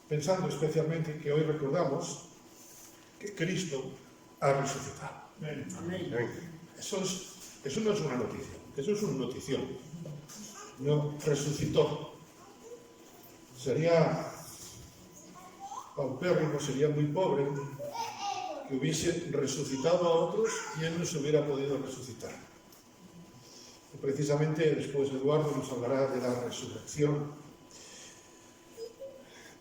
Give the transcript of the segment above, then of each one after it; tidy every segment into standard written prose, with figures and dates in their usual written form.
pensando especialmente que hoy recordamos que Cristo ha resucitado. Amén. Eso no es una noticia, eso es una notición. No resucitó. Sería paupérrimo, sería muy pobre que hubiese resucitado a otros y él no se hubiera podido resucitar. Y precisamente después Eduardo nos hablará de la resurrección.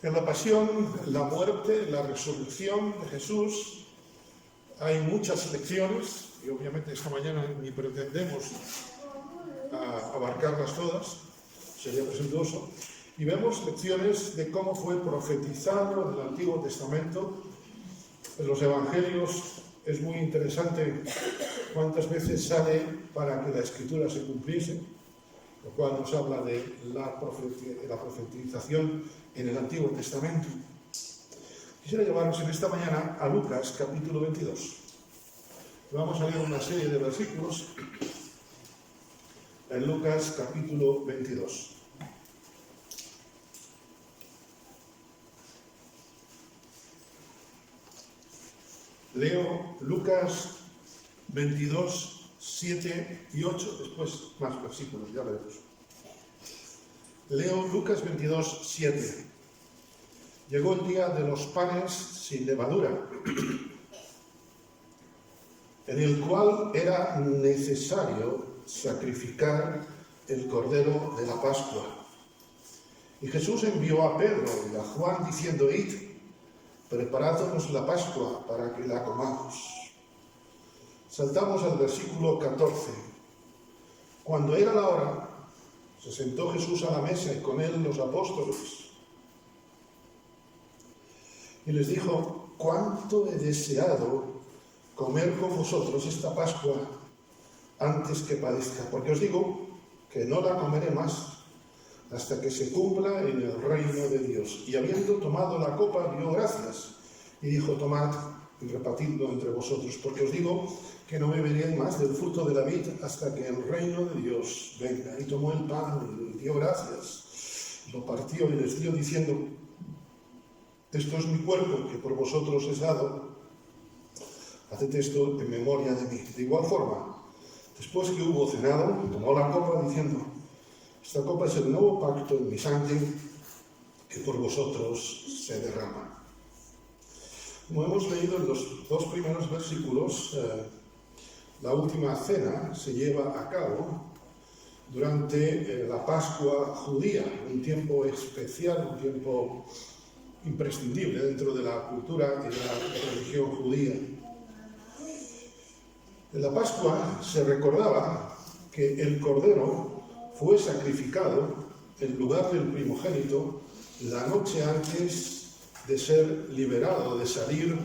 En la pasión, la muerte, la resurrección de Jesús hay muchas lecciones y obviamente esta mañana ni pretendemos abarcarlas todas, sería presuntuoso, y vemos lecciones de cómo fue profetizado en el Antiguo Testamento. En los Evangelios es muy interesante cuántas veces sale para que la Escritura se cumpliese, lo cual nos habla de la profetización en el Antiguo Testamento. Quisiera llevarnos en esta mañana a Lucas capítulo 22. Vamos a leer una serie de versículos en Lucas capítulo 22. Leo Lucas 22, 7 y 8, después más versículos, ya veremos. Leo Lucas 22, 7. Llegó el día de los panes sin levadura, en el cual era necesario sacrificar el cordero de la Pascua. Y Jesús envió a Pedro y a Juan diciendo: id, preparádnos la Pascua para que la comamos. Saltamos al versículo 14. Cuando era la hora, se sentó Jesús a la mesa y con él los apóstoles. Y les dijo: cuánto he deseado comer con vosotros esta Pascua antes que padezca, porque os digo que no la comeré más hasta que se cumpla en el reino de Dios. Y habiendo tomado la copa, dio gracias y dijo: tomad y repartidlo entre vosotros, porque os digo que no beberé más del fruto de la vid hasta que el reino de Dios venga. Y tomó el pan y dio gracias, lo partió y les dio diciendo: esto es mi cuerpo que por vosotros es dado, haced esto en memoria de mí. De igual forma, después que hubo cenado, tomó la copa diciendo: esta copa es el nuevo pacto en mi sangre que por vosotros se derrama. Como hemos leído en los dos primeros versículos, la última cena se lleva a cabo durante la Pascua judía, un tiempo especial, un tiempo imprescindible dentro de la cultura y de la religión judía. En la Pascua se recordaba que el cordero fue sacrificado en lugar del primogénito la noche antes de ser liberado, de salir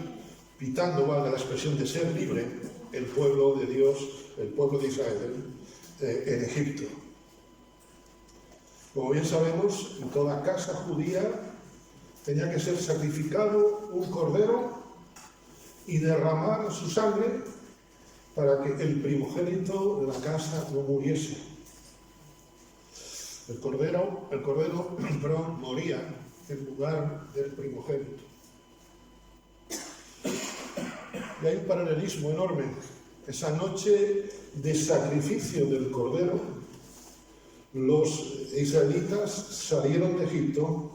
pitando, valga la expresión, de ser libre el pueblo de Dios, el pueblo de Israel en Egipto. Como bien sabemos, en toda casa judía tenía que ser sacrificado un cordero y derramar su sangre para que el primogénito de la casa no muriese. El cordero moría en lugar del primogénito. Y hay un paralelismo enorme. Esa noche de sacrificio del cordero, los israelitas salieron de Egipto,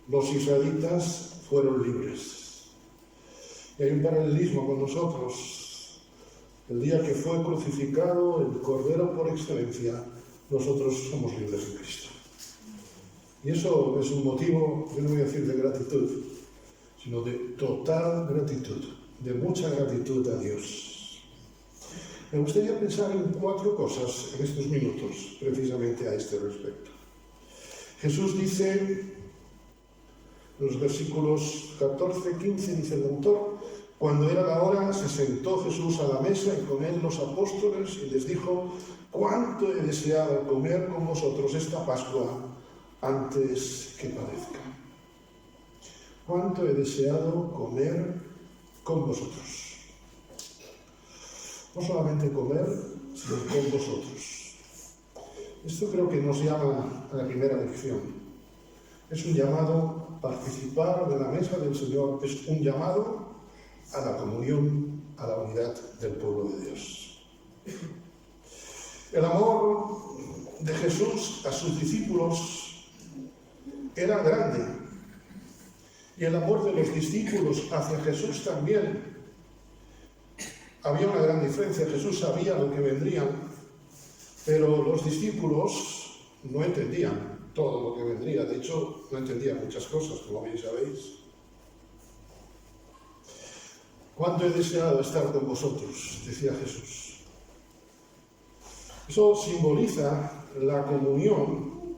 los israelitas fueron libres. Y hay un paralelismo con nosotros. El día que fue crucificado el cordero por excelencia, nosotros somos libres en Cristo. Y eso es un motivo, yo no voy a decir de gratitud, sino de total gratitud, de mucha gratitud a Dios. Me gustaría pensar en 4 cosas en estos minutos, precisamente a este respecto. Jesús dice, en los versículos 14, 15, dice el autor: cuando era la hora, se sentó Jesús a la mesa y con él los apóstoles y les dijo: cuánto he deseado comer con vosotros esta Pascua antes que padezca. Cuánto he deseado comer con vosotros. No solamente comer, sino con vosotros. Esto creo que nos llama a la primera lección. Es un llamado a participar de la mesa del Señor, es un llamado a la comunión, a la unidad del pueblo de Dios. El amor de Jesús a sus discípulos era grande, y el amor de los discípulos hacia Jesús también. Había una gran diferencia. Jesús sabía lo que vendrían, pero los discípulos no entendían todo lo que vendría. De hecho, no entendían muchas cosas, como bien sabéis. «¿Cuánto he deseado estar con vosotros?», decía Jesús. Eso simboliza la comunión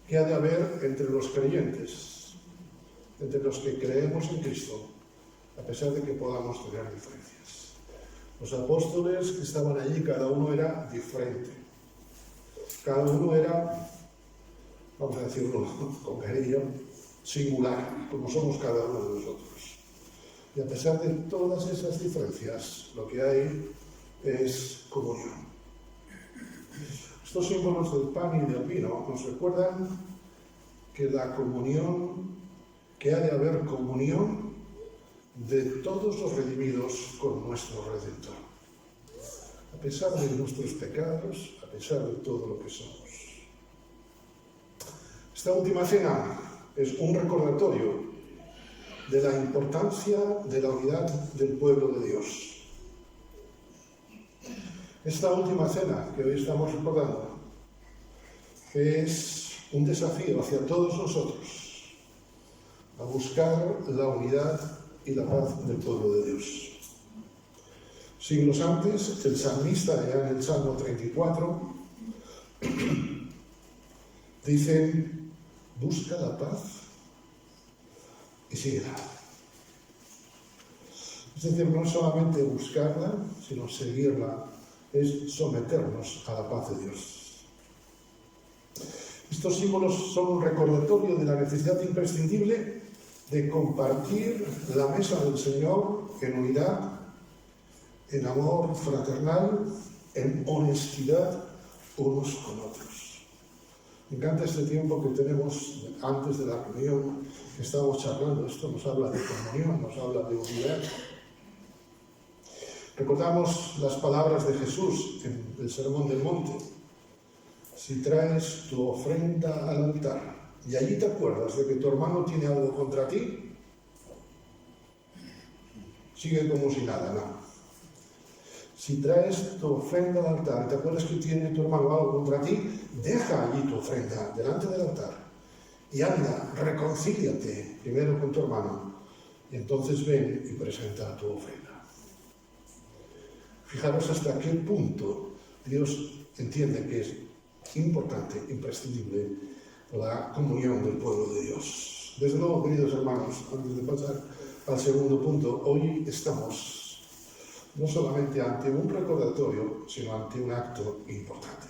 que ha de haber entre los creyentes, entre los que creemos en Cristo, a pesar de que podamos tener diferencias. Los apóstoles que estaban allí, cada uno era diferente. Cada uno era, vamos a decirlo con cariño, singular, como somos cada uno de nosotros. Y a pesar de todas esas diferencias, lo que hay es comunión. Estos símbolos del pan y del vino nos recuerdan que la comunión, que ha de haber comunión de todos los redimidos con nuestro Redentor. A pesar de nuestros pecados, a pesar de todo lo que somos. Esta última cena es un recordatorio de la importancia de la unidad del pueblo de Dios. Esta última cena que hoy estamos recordando es un desafío hacia todos nosotros a buscar la unidad y la paz del pueblo de Dios. Siglos antes, el salmista, ya en el Salmo 34, dice: busca la paz y síguela. Es decir, no solamente buscarla, sino seguirla, es someternos a la paz de Dios. Estos símbolos son un recordatorio de la necesidad imprescindible de compartir la mesa del Señor en unidad, en amor fraternal, en honestidad unos con otros. Me encanta este tiempo que tenemos antes de la reunión, que estamos charlando. Esto nos habla de comunión, nos habla de unidad. Recordamos las palabras de Jesús en el Sermón del Monte. Si traes tu ofrenda al altar y allí te acuerdas de que tu hermano tiene algo contra ti, sigue como si nada, ¿no? Si traes tu ofrenda al altar y te acuerdas que tiene tu hermano algo contra ti, deja allí tu ofrenda delante del altar y anda, reconcíliate primero con tu hermano y entonces ven y presenta tu ofrenda. Fijaros hasta qué punto Dios entiende que es importante, imprescindible, la comunión del pueblo de Dios. Desde luego, queridos hermanos, antes de pasar al segundo punto, hoy estamos no solamente ante un recordatorio, sino ante un acto importante.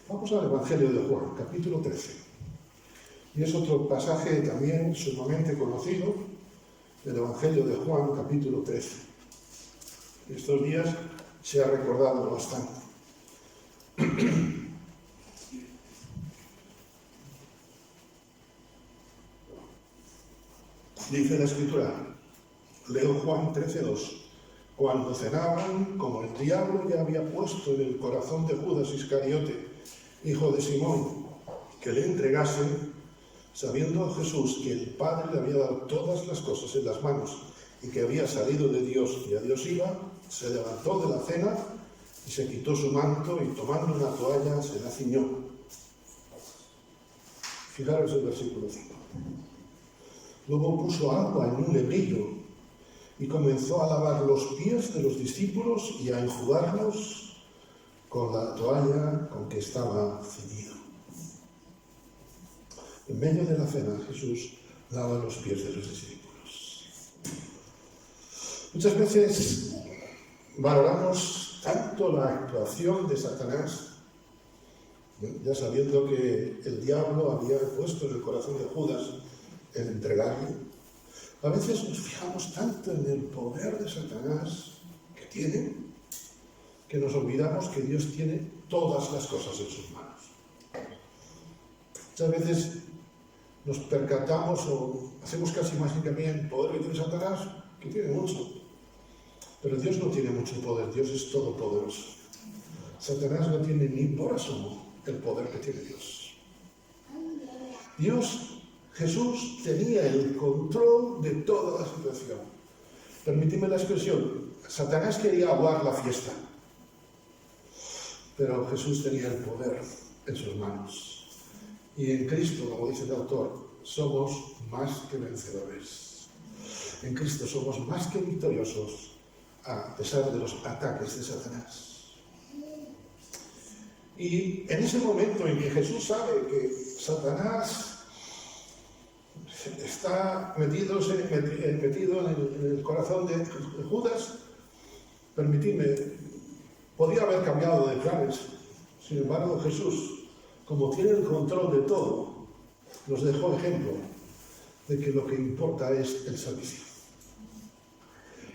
Vamos al Evangelio de Juan, capítulo 13. Y es otro pasaje también sumamente conocido, del Evangelio de Juan, capítulo 13. Estos días se ha recordado bastante. Dice la Escritura, leo Juan 13:2. Cuando cenaban, como el diablo ya había puesto en el corazón de Judas Iscariote, hijo de Simón, que le entregase, sabiendo Jesús que el Padre le había dado todas las cosas en las manos y que había salido de Dios y a Dios iba, se levantó de la cena y se quitó su manto y tomando una toalla se la ciñó. Fijaros el versículo 5. Luego puso agua en un lebrillo y comenzó a lavar los pies de los discípulos y a enjugarlos con la toalla con que estaba ceñido. En medio de la cena, Jesús lava los pies de los discípulos. Muchas veces valoramos tanto la actuación de Satanás, ya sabiendo que el diablo había puesto en el corazón de Judas el entregarle. A veces nos fijamos tanto en el poder de Satanás que tiene, que nos olvidamos que Dios tiene todas las cosas en sus manos. Muchas veces nos percatamos o hacemos casi más hincapié en el poder que tiene Satanás, que tiene mucho. Pero Dios no tiene mucho poder, Dios es todopoderoso. Satanás no tiene ni por asomo el poder que tiene Dios. Jesús tenía el control de toda la situación. Permitidme la expresión, Satanás quería aguar la fiesta, pero Jesús tenía el poder en sus manos. Y en Cristo, como dice el autor, somos más que vencedores. En Cristo somos más que victoriosos, a pesar de los ataques de Satanás. Y en ese momento en que Jesús sabe que Satanás está metido en el corazón de Judas, permitidme, podía haber cambiado de planes. Sin embargo, Jesús, como tiene el control de todo, nos dejó ejemplo de que lo que importa es el servicio.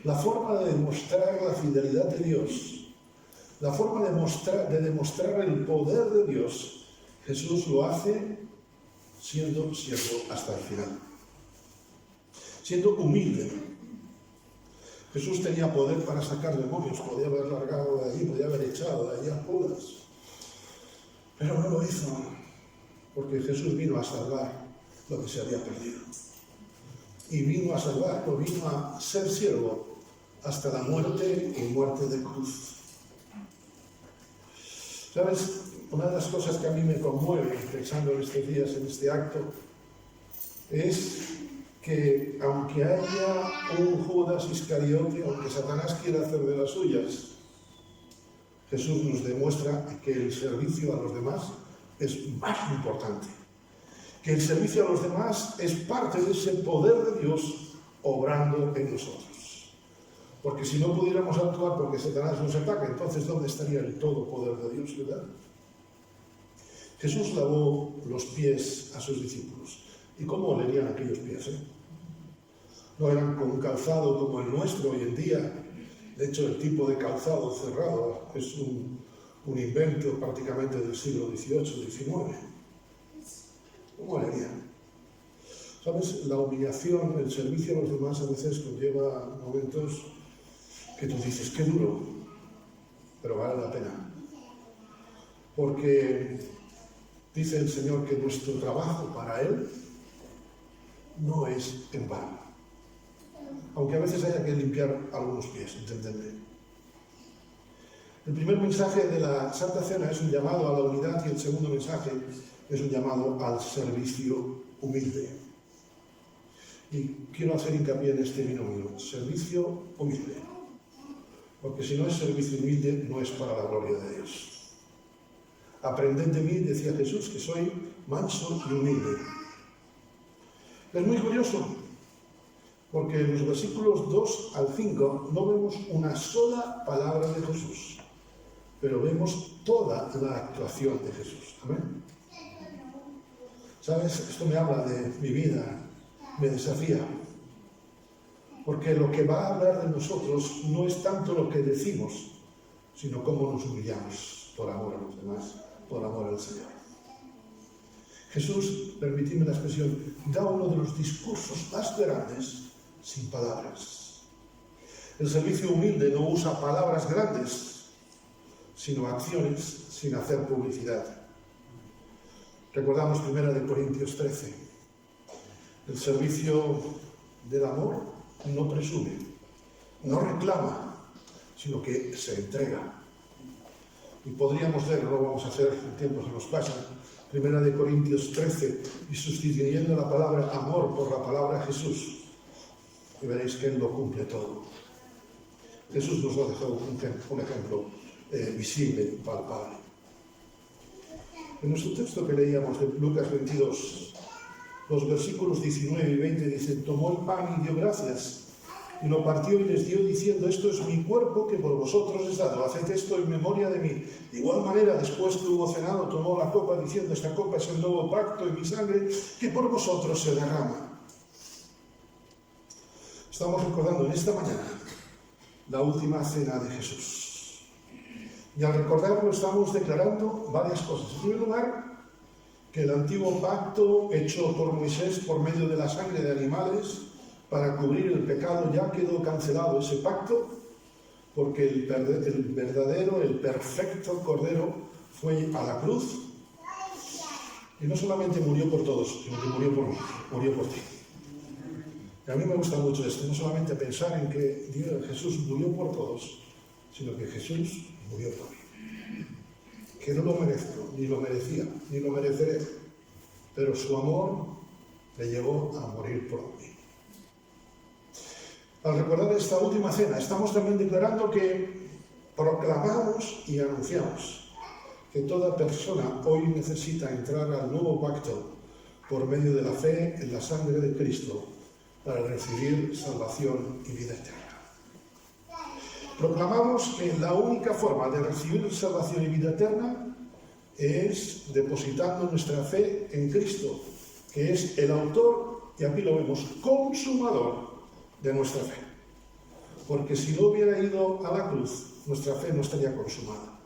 La forma de demostrar la fidelidad de Dios, la forma de demostrar el poder de Dios, Jesús lo hace siendo siervo hasta el final, siendo humilde. Jesús tenía poder para sacar demonios, podía haber largado de allí, podía haber echado de allí a Judas, pero no lo hizo, porque Jesús vino a salvar lo que se había perdido. Y vino a salvarlo, vino a ser siervo hasta la muerte y muerte de cruz. ¿Sabes? Una de las cosas que a mí me conmueve pensando en estos días, en este acto, es que aunque haya un Judas Iscariote, aunque Satanás quiera hacer de las suyas, Jesús nos demuestra que el servicio a los demás es más importante. Que el servicio a los demás es parte de ese poder de Dios obrando en nosotros. Porque si no pudiéramos actuar porque Satanás nos ataca, entonces ¿dónde estaría el todo poder de Dios, verdad? Jesús lavó los pies a sus discípulos. ¿Y cómo olerían aquellos pies? No eran con un calzado como el nuestro hoy en día. De hecho, el tipo de calzado cerrado es un invento prácticamente del siglo XVIII, XIX. ¿Cómo olerían? ¿Sabes? La humillación, el servicio a los demás a veces conlleva momentos que tú dices, qué duro, pero vale la pena. Porque dice el Señor que nuestro trabajo para Él no es en vano. Aunque a veces haya que limpiar algunos pies, entendedme. El primer mensaje de la Santa Cena es un llamado a la unidad y el segundo mensaje es un llamado al servicio humilde. Y quiero hacer hincapié en este binomio, servicio humilde. Porque si no es servicio humilde, no es para la gloria de Dios. Aprended de mí, decía Jesús, que soy manso y humilde. Es muy curioso, porque en los versículos 2 al 5 no vemos una sola palabra de Jesús, pero vemos toda la actuación de Jesús. Amén. ¿Sabes? Esto me habla de mi vida, me desafía, porque lo que va a hablar de nosotros no es tanto lo que decimos, sino cómo nos humillamos por amor a los demás, por amor al Señor. Jesús, permitidme la expresión, da uno de los discursos más grandes sin palabras. El servicio humilde no usa palabras grandes, sino acciones sin hacer publicidad. Recordamos 1 Corintios 13. El servicio del amor no presume, no reclama, sino que se entrega. Y podríamos leer, lo vamos a hacer, el tiempo se nos pasa, 1 Corintios 13, y sustituyendo la palabra amor por la palabra Jesús, y veréis que Él lo cumple todo. Jesús nos ha dejado un ejemplo visible, palpable. En nuestro texto que leíamos de Lucas 22, los versículos 19 y 20 dicen, tomó el pan y dio gracias, y lo partió y les dio diciendo, esto es mi cuerpo que por vosotros es dado, haced esto en memoria de mí. De igual manera, después que hubo cenado, tomó la copa diciendo, esta copa es el nuevo pacto en mi sangre que por vosotros se derrama. Estamos recordando en esta mañana la última cena de Jesús. Y al recordarlo estamos declarando varias cosas. En primer lugar, que el antiguo pacto hecho por Moisés por medio de la sangre de animales para cubrir el pecado ya quedó cancelado ese pacto, porque el verdadero, el perfecto Cordero fue a la cruz y no solamente murió por todos, sino que murió por mí, murió por ti. Y a mí me gusta mucho esto, no solamente pensar en que Jesús murió por todos, sino que Jesús murió por mí. Que no lo merezco, ni lo merecía, ni lo mereceré, pero su amor le llevó a morir por mí. Al recordar esta última cena, estamos también declarando que proclamamos y anunciamos que toda persona hoy necesita entrar al nuevo pacto por medio de la fe en la sangre de Cristo para recibir salvación y vida eterna. Proclamamos que la única forma de recibir salvación y vida eterna es depositando nuestra fe en Cristo, que es el autor, y aquí lo vemos, consumador de nuestra fe. Porque si no hubiera ido a la cruz, nuestra fe no estaría consumada.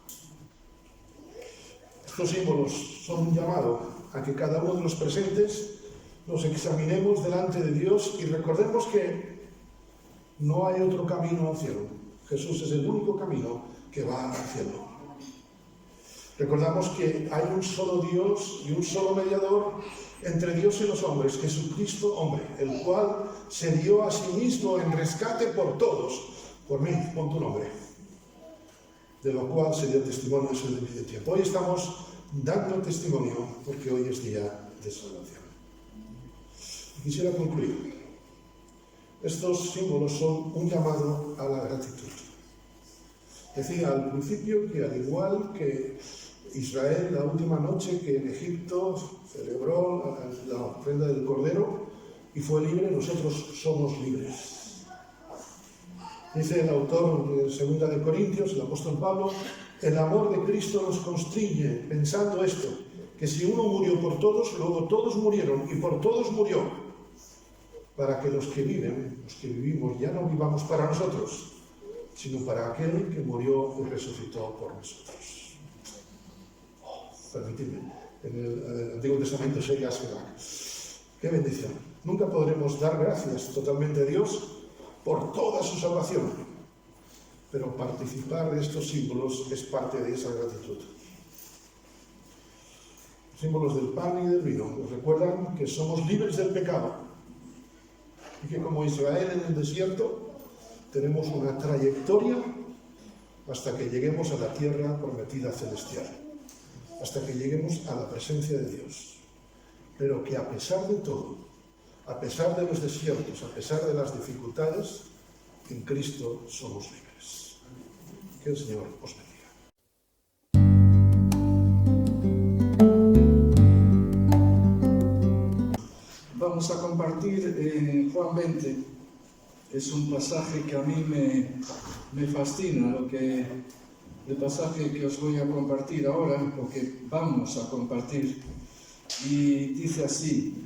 Estos símbolos son un llamado a que cada uno de los presentes nos examinemos delante de Dios y recordemos que no hay otro camino al cielo. Jesús es el único camino que va al cielo. Recordamos que hay un solo Dios y un solo mediador entre Dios y los hombres, Jesucristo hombre, el cual se dio a sí mismo en rescate por todos, por mí, pon tu nombre, de lo cual se dio testimonio en su debido tiempo. Hoy estamos dando testimonio porque hoy es día de salvación. Quisiera concluir. Estos símbolos son un llamado a la gratitud. Decía al principio que al igual que Israel la última noche que en Egipto celebró la ofrenda del Cordero y fue libre, nosotros somos libres. Dice el autor de 2 de Corintios, el apóstol Pablo, el amor de Cristo nos constriñe pensando esto, que si uno murió por todos, luego todos murieron y por todos murió, para que los que viven, los que vivimos, ya no vivamos para nosotros, sino para aquel que murió y resucitó por nosotros. Permitidme, en el Antiguo Testamento se llama qué bendición. Nunca podremos dar gracias totalmente a Dios por toda su salvación, pero participar de estos símbolos es parte de esa gratitud. Los símbolos del pan y del vino nos recuerdan que somos libres del pecado y que como Israel en el desierto tenemos una trayectoria hasta que lleguemos a la tierra prometida celestial, hasta que lleguemos a la presencia de Dios. Pero que a pesar de todo, a pesar de los desiertos, a pesar de las dificultades, en Cristo somos libres. Que el Señor os bendiga. Vamos a compartir en Juan 20. Es un pasaje que a mí me fascina, el pasaje que os voy a compartir ahora, o que vamos a compartir. Y dice así,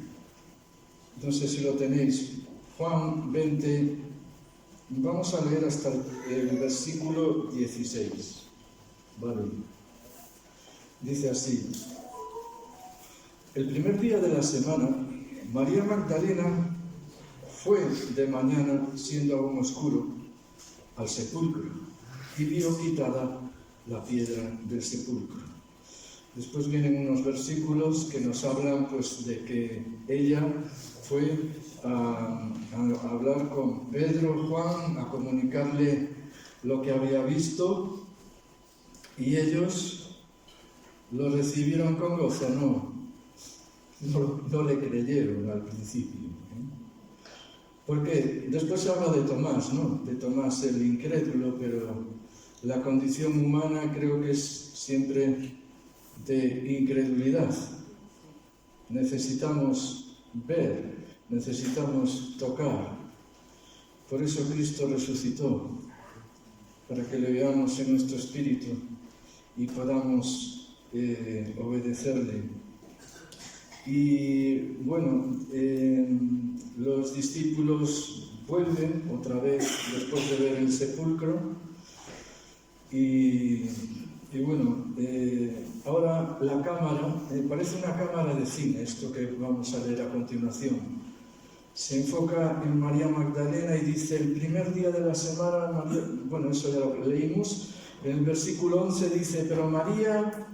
no sé si lo tenéis, Juan 20, vamos a leer hasta el versículo 16. Vale. Dice así, el primer día de la semana, María Magdalena fue de mañana, siendo aún oscuro, al sepulcro y vio quitada la piedra del sepulcro. Después vienen unos versículos que nos hablan pues, de que ella fue a hablar con Pedro, Juan, a comunicarle lo que había visto y ellos lo recibieron con gozo, no le creyeron al principio. Porque después se habla de Tomás, ¿no? De Tomás el incrédulo, pero la condición humana creo que es siempre de incredulidad. Necesitamos ver, necesitamos tocar. Por eso Cristo resucitó, para que le veamos en nuestro espíritu y podamos obedecerle. Y bueno, los discípulos vuelven otra vez después de ver el sepulcro y Y bueno, ahora la cámara, parece una cámara de cine, esto que vamos a leer a continuación. Se enfoca en María Magdalena y dice, el primer día de la semana, bueno, eso ya lo leímos, en el versículo 11 dice, pero María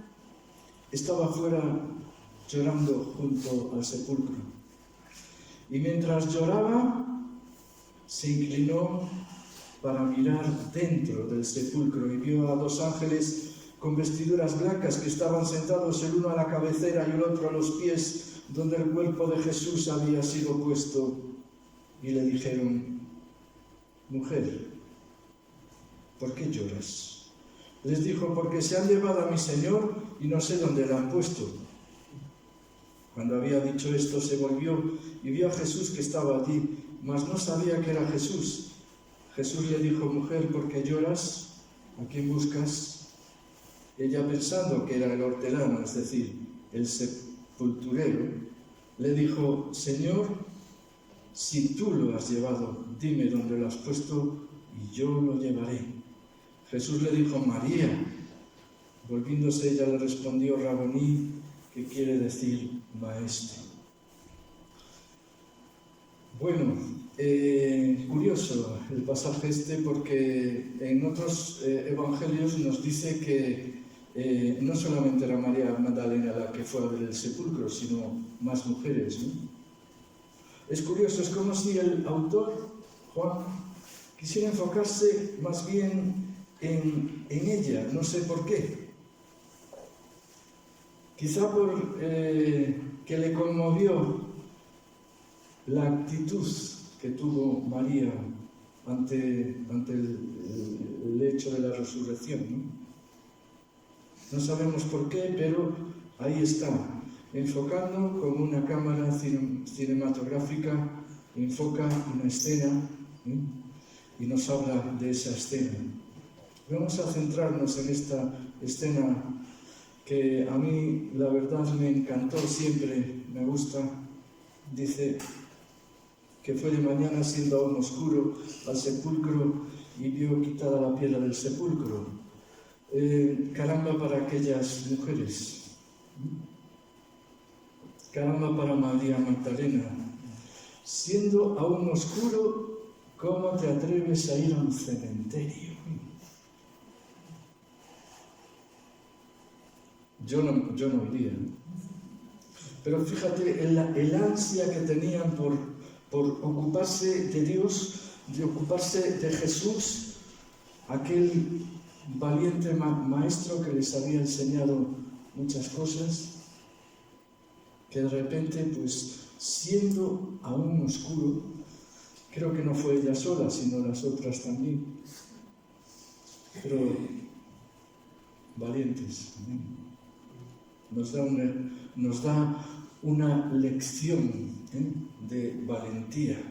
estaba fuera llorando junto al sepulcro. Y mientras lloraba, se inclinó para mirar dentro del sepulcro y vio a dos ángeles con vestiduras blancas que estaban sentados el uno a la cabecera y el otro a los pies donde el cuerpo de Jesús había sido puesto, y le dijeron, mujer, ¿por qué lloras? Les dijo, porque se han llevado a mi Señor y no sé dónde le han puesto. Cuando había dicho esto, se volvió y vio a Jesús que estaba allí, mas no sabía que era Jesús. Jesús le dijo, mujer, ¿por qué lloras? ¿A quién buscas? Ella, pensando que era el hortelano, es decir, el sepulturero, le dijo, Señor, si tú lo has llevado, dime dónde lo has puesto y yo lo llevaré. Jesús le dijo, María. Volviéndose ella le respondió, Raboní, que quiere decir maestro. Bueno, curioso el pasaje este porque en otros evangelios nos dice que no solamente era María Magdalena la que fue a ver el sepulcro, sino más mujeres, ¿no? Es curioso, es como si el autor, Juan, quisiera enfocarse más bien en ella, no sé por qué. Quizá por que le conmovió la actitud que tuvo María ante el hecho de la resurrección, ¿no? No sabemos por qué, pero ahí está, enfocando con una cámara cinematográfica, enfoca una escena, ¿eh? Y nos habla de esa escena. Vamos a centrarnos en esta escena que a mí la verdad me encantó, siempre me gusta. Dice que fue de mañana, siendo aún oscuro, al sepulcro y vio quitada la piedra del sepulcro. Caramba para aquellas mujeres, caramba para María Magdalena. Siendo aún oscuro, ¿cómo te atreves a ir a un cementerio? Yo no iría, ¿no? Pero fíjate el ansia que tenían por ocuparse de Dios, de ocuparse de Jesús, aquel valiente maestro que les había enseñado muchas cosas, que de repente, pues, siendo aún oscuro, creo que no fue ella sola, sino las otras también, pero valientes, nos da una lección de valentía.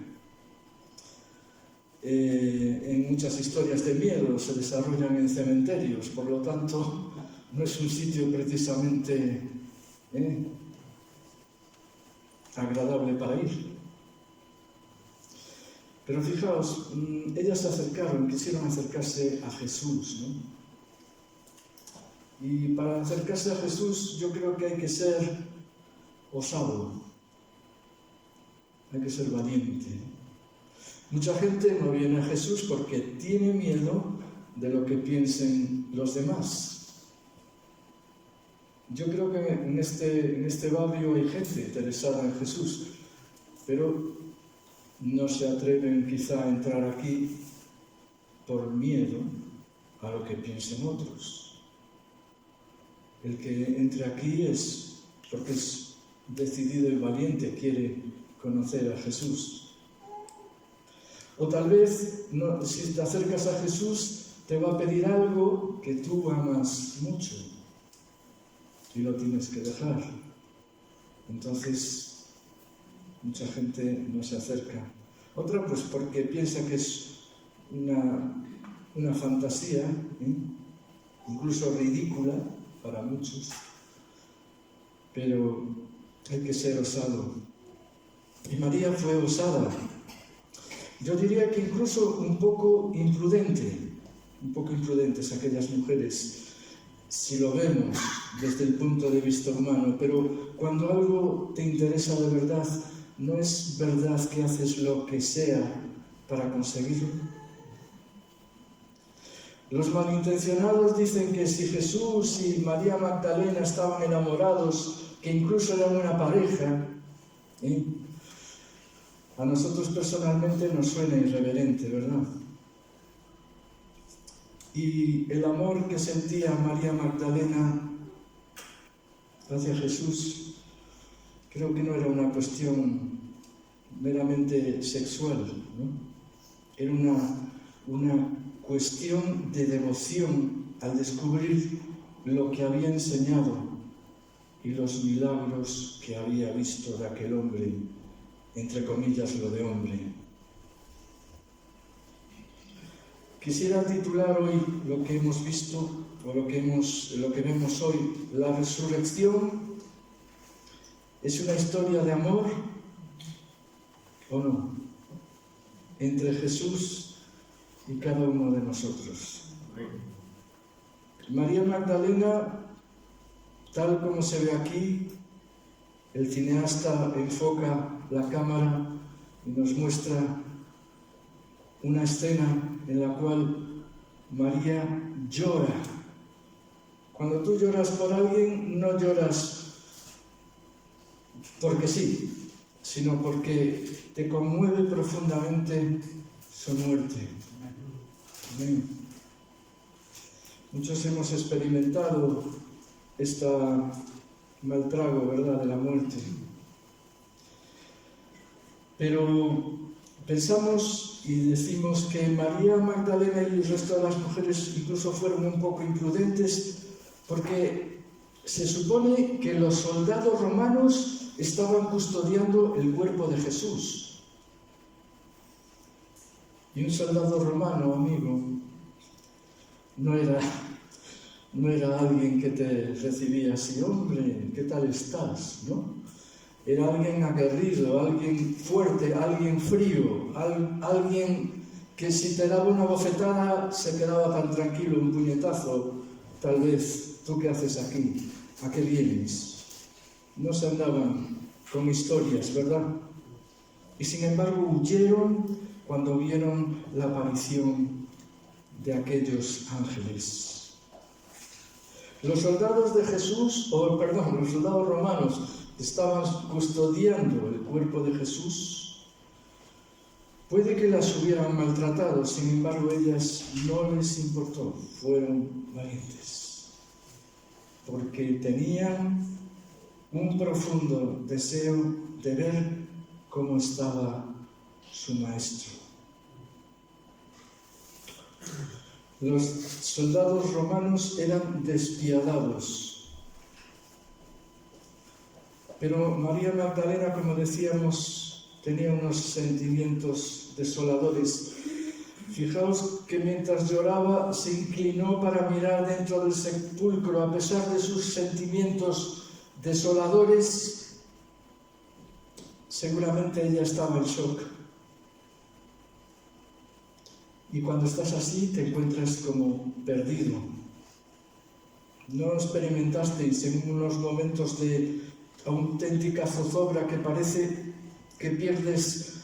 En muchas historias de miedo se desarrollan en cementerios, por lo tanto no es un sitio precisamente agradable para ir. Pero fijaos, ellas se acercaron, quisieron acercarse a Jesús, ¿no? Y para acercarse a Jesús yo creo que hay que ser osado, hay que ser valiente. Mucha gente no viene a Jesús porque tiene miedo de lo que piensen los demás. Yo creo que en este barrio hay gente interesada en Jesús, pero no se atreven quizá a entrar aquí por miedo a lo que piensen otros. El que entre aquí es porque es decidido y valiente, quiere conocer a Jesús. O tal vez, si te acercas a Jesús, te va a pedir algo que tú amas mucho y lo tienes que dejar. Entonces, mucha gente no se acerca. Otra, pues porque piensa que es una fantasía, incluso ridícula para muchos, pero hay que ser osado. Y María fue osada. Yo diría que incluso un poco imprudentes aquellas mujeres. si lo vemos desde el punto de vista humano, pero cuando algo te interesa de verdad, ¿no es verdad que haces lo que sea para conseguirlo? Los malintencionados dicen que si Jesús y María Magdalena estaban enamorados, que incluso eran una pareja, a nosotros personalmente nos suena irreverente, ¿verdad? Y el amor que sentía María Magdalena hacia Jesús, creo que no era una cuestión meramente sexual, ¿no? Era una cuestión de devoción al descubrir lo que había enseñado y los milagros que había visto de aquel hombre, entre comillas lo de hombre. Quisiera titular hoy lo que hemos visto, o lo que vemos hoy, la resurrección. ¿Es una historia de amor o no? Entre Jesús y cada uno de nosotros. María Magdalena, tal como se ve aquí, el cineasta enfoca la cámara y nos muestra una escena en la cual María llora. Cuando tú lloras por alguien, no lloras porque sí, sino porque te conmueve profundamente su muerte. Amén. Muchos hemos experimentado mal trago, ¿verdad?, de la muerte. Pero pensamos y decimos que María Magdalena y el resto de las mujeres incluso fueron un poco imprudentes, porque se supone que los soldados romanos estaban custodiando el cuerpo de Jesús. Y un soldado romano, amigo, no era alguien que te recibía así, hombre, ¿qué tal estás?, ¿no? Era alguien aguerrido, alguien fuerte, alguien frío, alguien que si te daba una bofetada se quedaba tan tranquilo, un puñetazo, tal vez, ¿tú qué haces aquí? ¿A qué vienes? No se andaban con historias, ¿verdad? Y sin embargo huyeron cuando vieron la aparición de aquellos ángeles. Los soldados de Jesús, los soldados romanos, estaban custodiando el cuerpo de Jesús. Puede que las hubieran maltratado, sin embargo, ellas no les importó, fueron valientes, porque tenían un profundo deseo de ver cómo estaba su maestro. Los soldados romanos eran despiadados, pero María Magdalena, como decíamos, tenía unos sentimientos desoladores. Fijaos que mientras lloraba se inclinó para mirar dentro del sepulcro. A pesar de sus sentimientos desoladores, seguramente ella estaba en shock. Y cuando estás así te encuentras como perdido. ¿No experimentasteis en unos momentos de auténtica zozobra que parece que pierdes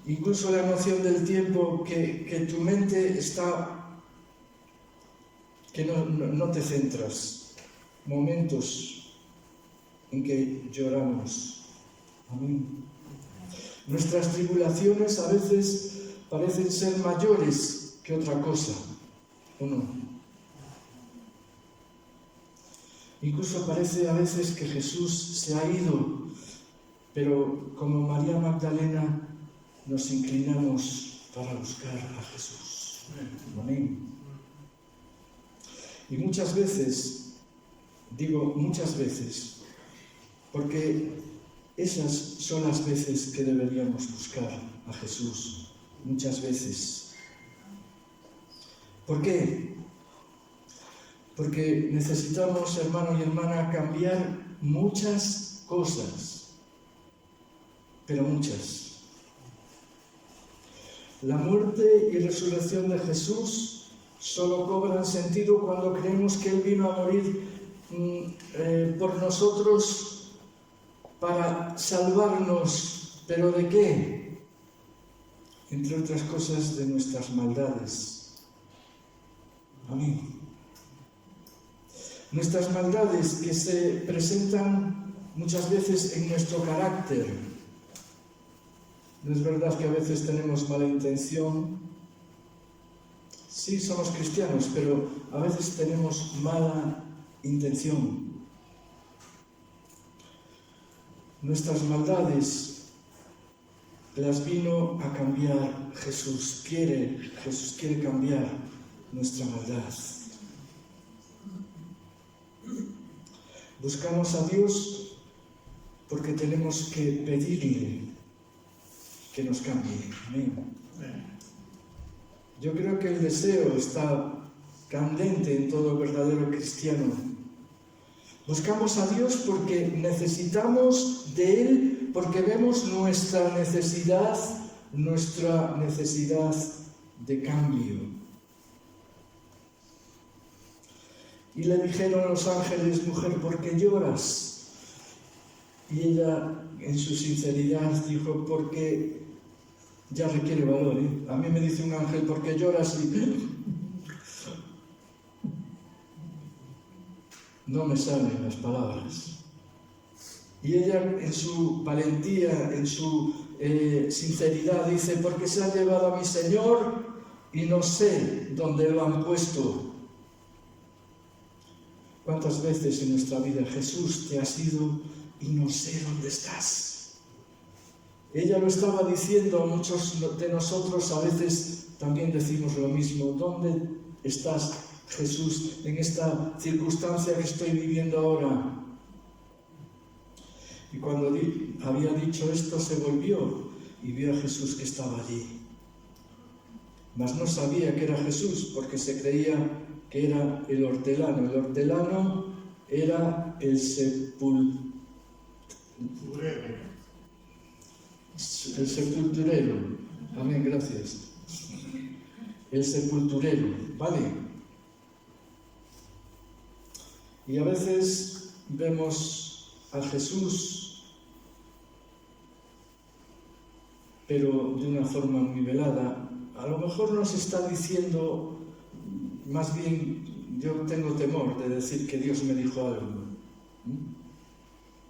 incluso la noción del tiempo, que tu mente está, que no te centras? Momentos en que lloramos. Amén. Nuestras tribulaciones a veces parecen ser mayores que otra cosa, ¿o no? Incluso parece a veces que Jesús se ha ido, pero como María Magdalena nos inclinamos para buscar a Jesús. Amén. Y muchas veces, digo muchas veces, porque esas son las veces que deberíamos buscar a Jesús. Muchas veces. ¿Por qué? Porque necesitamos, hermano y hermana, cambiar muchas cosas, pero muchas. La muerte y resurrección de Jesús solo cobran sentido cuando creemos que Él vino a morir por nosotros para salvarnos. ¿Pero de qué? Entre otras cosas, de nuestras maldades. Amén. Nuestras maldades que se presentan muchas veces en nuestro carácter. No es verdad que a veces tenemos mala intención. Sí, somos cristianos, pero a veces tenemos mala intención. Nuestras maldades las vino a cambiar Jesús. Jesús quiere cambiar nuestra maldad. Buscamos a Dios porque tenemos que pedirle que nos cambie. Amén. Yo creo que el deseo está candente en todo verdadero cristiano. Buscamos a Dios porque necesitamos de Él, porque vemos nuestra necesidad de cambio. Y le dijeron los ángeles: mujer, ¿por qué lloras? Y ella, en su sinceridad, dijo: porque ya requiere valor. A mí me dice un ángel: ¿por qué lloras? Y no me salen las palabras. Y ella, en su valentía, en su sinceridad, dice: porque se ha llevado a mi Señor y no sé dónde lo han puesto. ¿Cuántas veces en nuestra vida Jesús te ha sido y no sé dónde estás? Ella lo estaba diciendo a muchos de nosotros, a veces también decimos lo mismo. ¿Dónde estás, Jesús, en esta circunstancia que estoy viviendo ahora? Y cuando había dicho esto, se volvió y vio a Jesús que estaba allí. Mas no sabía que era Jesús, porque se creía que era el hortelano. El hortelano era el sepulturero. Amén, gracias. El sepulturero, ¿vale? Y a veces vemos a Jesús, pero de una forma muy velada. A lo mejor nos está diciendo, más bien, yo tengo temor de decir que Dios me dijo algo.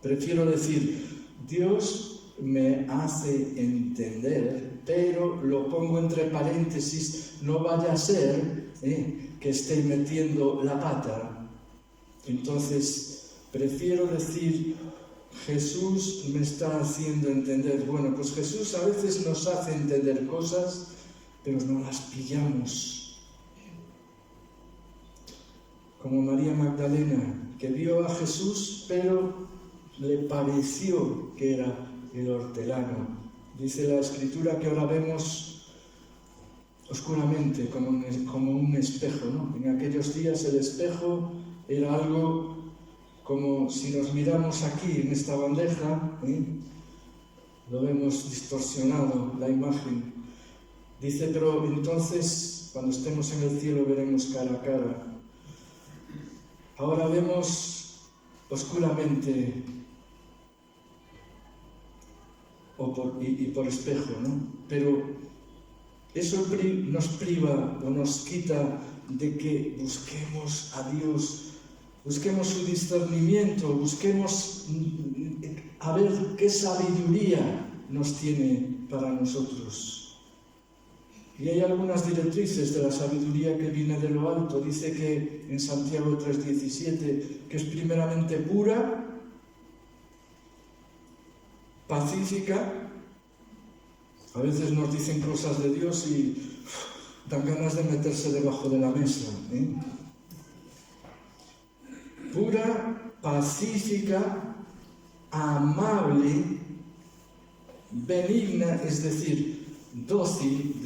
Prefiero decir: Dios me hace entender, pero lo pongo entre paréntesis, no vaya a ser que esté metiendo la pata. Entonces, prefiero decir: Jesús me está haciendo entender. Bueno, pues Jesús a veces nos hace entender cosas, pero no las pillamos. Como María Magdalena, que vio a Jesús, pero le pareció que era el hortelano. Dice la Escritura que ahora vemos oscuramente, como un espejo, ¿no? En aquellos días el espejo era algo como si nos miramos aquí en esta bandeja, lo vemos distorsionado, la imagen. Dice: pero entonces, cuando estemos en el cielo, veremos cara a cara. Ahora vemos oscuramente y por espejo, ¿no? Pero eso nos priva o nos quita de que busquemos a Dios, busquemos su discernimiento, busquemos a ver qué sabiduría nos tiene para nosotros. Y hay algunas directrices de la sabiduría que viene de lo alto. Dice que en Santiago 3:17, que es primeramente pura, pacífica. A veces nos dicen cosas de Dios y dan ganas de meterse debajo de la mesa. Pura, pacífica, amable, benigna, es decir, dócil,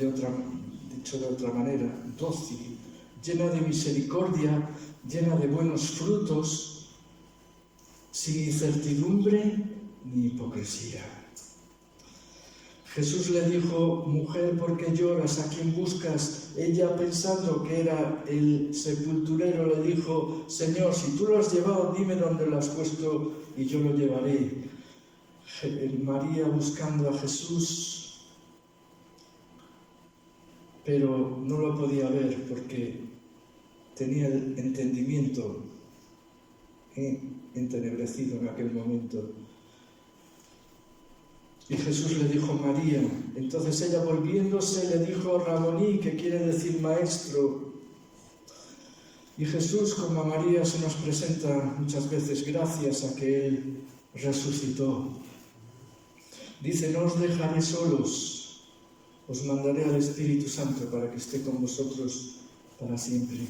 dicho de otra manera, dócil, llena de misericordia, llena de buenos frutos, sin incertidumbre ni hipocresía. Jesús le dijo: mujer, ¿por qué lloras? ¿A quién buscas? Ella, pensando que era el sepulturero, le dijo: Señor, si tú lo has llevado, dime dónde lo has puesto y yo lo llevaré. María buscando a Jesús, pero no lo podía ver porque tenía el entendimiento entenebrecido en aquel momento. Y Jesús le dijo: María. Entonces ella, volviéndose, le dijo: Raboní, que quiere decir maestro. Y Jesús, como a María, se nos presenta muchas veces gracias a que Él resucitó. Dice: no os dejaré solos, os mandaré al Espíritu Santo para que esté con vosotros para siempre.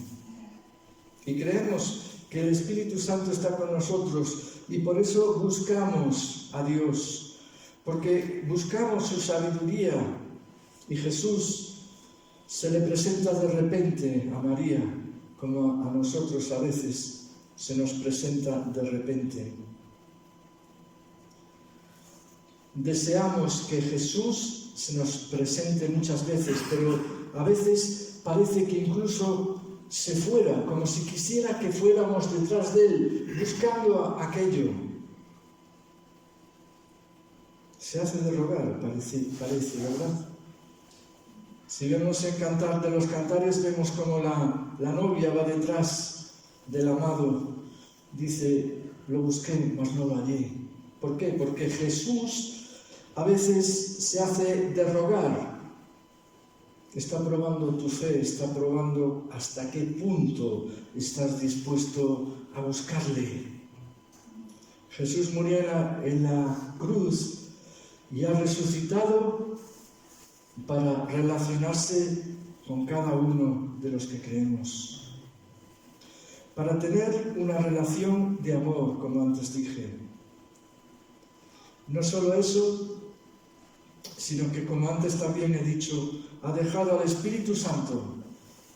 Y creemos que el Espíritu Santo está con nosotros y por eso buscamos a Dios. Porque buscamos su sabiduría y Jesús se le presenta de repente a María, como a nosotros a veces se nos presenta de repente. Deseamos que Jesús se nos presente muchas veces, pero a veces parece que incluso se fuera, como si quisiera que fuéramos detrás de Él, buscando aquello. Se hace de rogar, parece, ¿verdad? Si vemos en Cantar de los Cantares, vemos como la novia va detrás del amado. Dice: lo busqué, mas no lo hallé. ¿Por qué? Porque Jesús a veces se hace de rogar. Está probando tu fe, está probando hasta qué punto estás dispuesto a buscarle. Jesús murió en la cruz y ha resucitado para relacionarse con cada uno de los que creemos. Para tener una relación de amor, como antes dije. No solo eso, sino que, como antes también he dicho, ha dejado al Espíritu Santo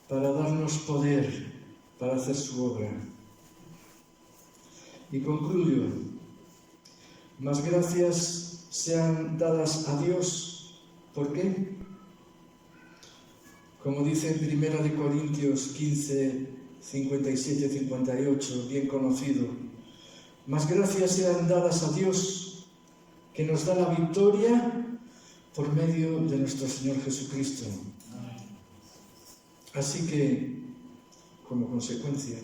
para darnos poder para hacer su obra. Y concluyo: más gracias sean dadas a Dios. ¿Por qué? Como dice en 1 Corintios 15, 57-58, bien conocido: más gracias sean dadas a Dios, que nos da la victoria por medio de nuestro Señor Jesucristo. Así que, como consecuencia,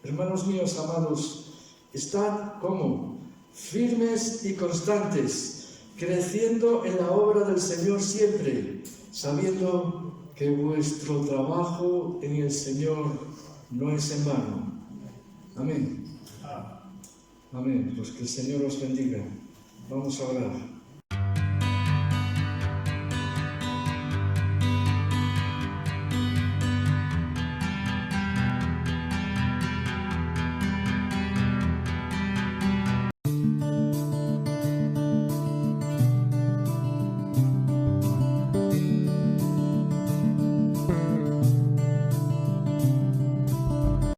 hermanos míos amados, estad como firmes y constantes, creciendo en la obra del Señor siempre, sabiendo que vuestro trabajo en el Señor no es en vano. Amén. Amén. Pues que el Señor os bendiga. Vamos a orar.